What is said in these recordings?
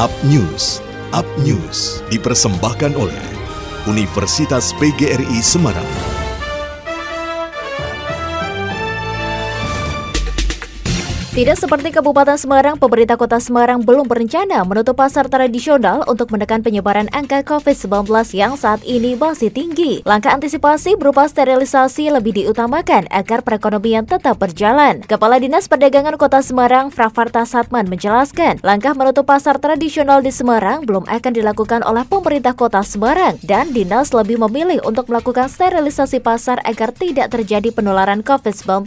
Up News dipersembahkan oleh Universitas PGRI Semarang. Tidak seperti Kabupaten Semarang, pemerintah Kota Semarang belum berencana menutup pasar tradisional untuk menekan penyebaran angka COVID-19 yang saat ini masih tinggi. Langkah antisipasi berupa sterilisasi lebih diutamakan agar perekonomian tetap berjalan. Kepala Dinas Perdagangan Kota Semarang, Fravarta Satman, menjelaskan, langkah menutup pasar tradisional di Semarang belum akan dilakukan oleh pemerintah Kota Semarang dan Dinas lebih memilih untuk melakukan sterilisasi pasar agar tidak terjadi penularan COVID-19.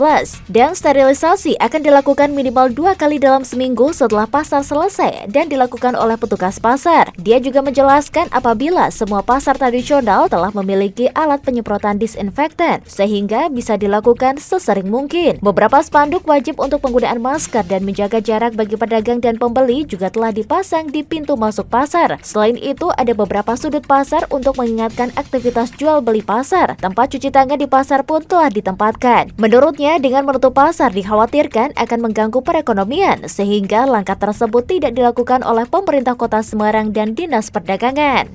Dan sterilisasi akan dilakukan minimal 2 kali dalam seminggu setelah pasar selesai dan dilakukan oleh petugas pasar. Dia juga menjelaskan apabila semua pasar tradisional telah memiliki alat penyemprotan disinfektan sehingga bisa dilakukan sesering mungkin. Beberapa spanduk wajib untuk penggunaan masker dan menjaga jarak bagi pedagang dan pembeli juga telah dipasang di pintu masuk pasar. Selain itu, ada beberapa sudut pasar untuk mengingatkan aktivitas jual beli pasar. Tempat cuci tangan di pasar pun telah ditempatkan. Menurutnya, dengan menutup pasar dikhawatirkan akan mengganggu perekonomian, sehingga langkah tersebut tidak dilakukan oleh pemerintah Kota Semarang dan Dinas Perdagangan.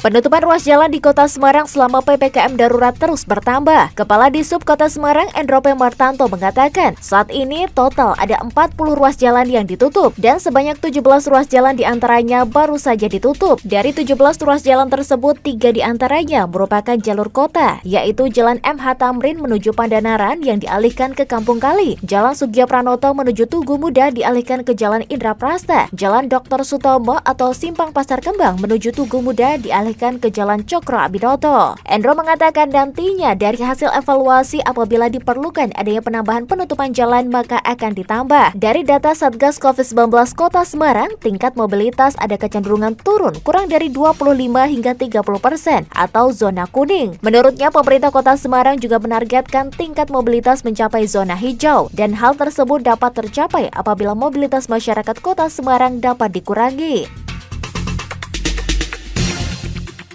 Penutupan ruas jalan di Kota Semarang selama PPKM darurat terus bertambah. Kepala Disub Kota Semarang, Endro P. Martanto, mengatakan saat ini total ada 40 ruas jalan yang ditutup dan sebanyak 17 ruas jalan diantaranya baru saja ditutup. Dari 17 ruas jalan tersebut, 3 diantaranya merupakan jalur kota, yaitu Jalan MH Tamrin menuju Pandanaran yang dialihkan ke Kampung Kali, Jalan Sugio Pranoto menuju Tugu Muda dialihkan ke Jalan Indra Prasta, Jalan Dr. Sutomo atau Simpang Pasar Kembang menuju Tugu Muda dialihkan ke Jalan Cokro Abinoto. Endro mengatakan nantinya dari hasil evaluasi apabila diperlukan adanya penambahan penutupan jalan maka akan ditambah. Dari data Satgas COVID-19 Kota Semarang, tingkat mobilitas ada kecenderungan turun kurang dari 25 hingga 30% atau zona kuning. Menurutnya, pemerintah Kota Semarang juga menargetkan tingkat mobilitas mencapai zona hijau dan hal tersebut dapat tercapai apabila mobilitas masyarakat Kota Semarang dapat dikurangi.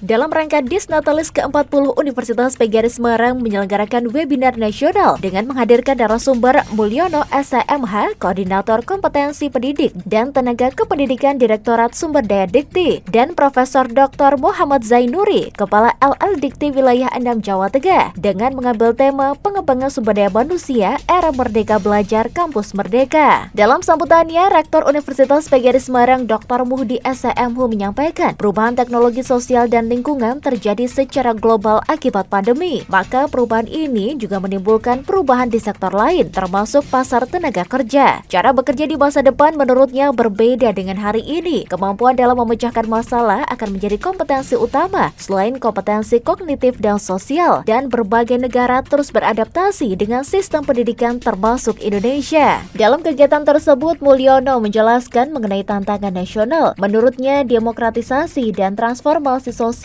Dalam rangka Disnatalis ke-40, Universitas PGRI Semarang menyelenggarakan webinar nasional dengan menghadirkan narasumber Mulyono SMH, Koordinator Kompetensi Pendidik dan Tenaga Kependidikan Direktorat Sumber Daya Dikti, dan Profesor Dr. Muhammad Zainuri, Kepala LL Dikti Wilayah 6 Jawa Tengah, dengan mengambil tema pengembangan sumber daya manusia era Merdeka Belajar Kampus Merdeka. Dalam sambutannya, Rektor Universitas PGRI Semarang Dr. Muhdi SMH menyampaikan perubahan teknologi sosial dan lingkungan terjadi secara global akibat pandemi. Maka perubahan ini juga menimbulkan perubahan di sektor lain, termasuk pasar tenaga kerja. Cara bekerja di masa depan menurutnya berbeda dengan hari ini. Kemampuan dalam memecahkan masalah akan menjadi kompetensi utama, selain kompetensi kognitif dan sosial. Dan berbagai negara terus beradaptasi dengan sistem pendidikan termasuk Indonesia. Dalam kegiatan tersebut, Mulyono menjelaskan mengenai tantangan nasional. Menurutnya, demokratisasi dan transformasi sosial,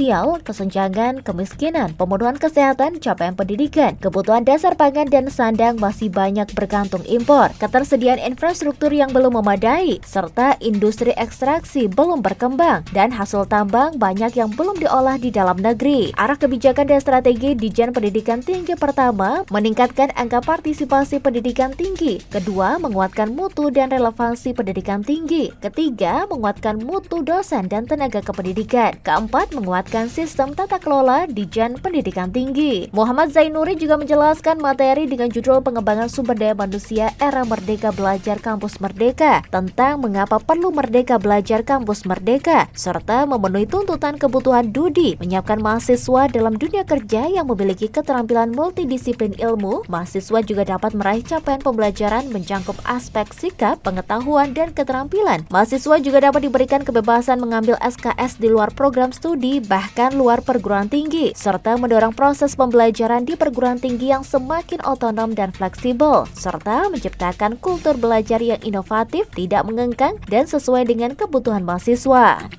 kesenjangan, kemiskinan, pemenuhan kesehatan, capaian pendidikan, kebutuhan dasar pangan dan sandang masih banyak bergantung impor, ketersediaan infrastruktur yang belum memadai, serta industri ekstraksi belum berkembang, dan hasil tambang banyak yang belum diolah di dalam negeri. Arah kebijakan dan strategi Dijen Pendidikan Tinggi pertama, meningkatkan angka partisipasi pendidikan tinggi. Kedua, menguatkan mutu dan relevansi pendidikan tinggi. Ketiga, menguatkan mutu dosen dan tenaga kependidikan. Keempat, menguatkan sistem tata kelola Dijen Pendidikan Tinggi. Muhammad Zainuri juga menjelaskan materi dengan judul pengembangan sumber daya manusia era Merdeka Belajar Kampus Merdeka tentang mengapa perlu Merdeka Belajar Kampus Merdeka serta memenuhi tuntutan kebutuhan DUDI, menyiapkan mahasiswa dalam dunia kerja yang memiliki keterampilan multidisiplin ilmu. Mahasiswa juga dapat meraih capaian pembelajaran mencakup aspek sikap, pengetahuan, dan keterampilan. Mahasiswa juga dapat diberikan kebebasan mengambil SKS di luar program studi bahkan luar perguruan tinggi, serta mendorong proses pembelajaran di perguruan tinggi yang semakin otonom dan fleksibel, serta menciptakan kultur belajar yang inovatif, tidak mengengkang, dan sesuai dengan kebutuhan mahasiswa.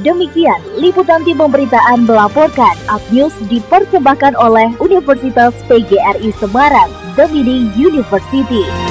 Demikian liputan tim pemberitaan melaporkan. Up News dipersembahkan oleh Universitas PGRI Semarang, The Mini University.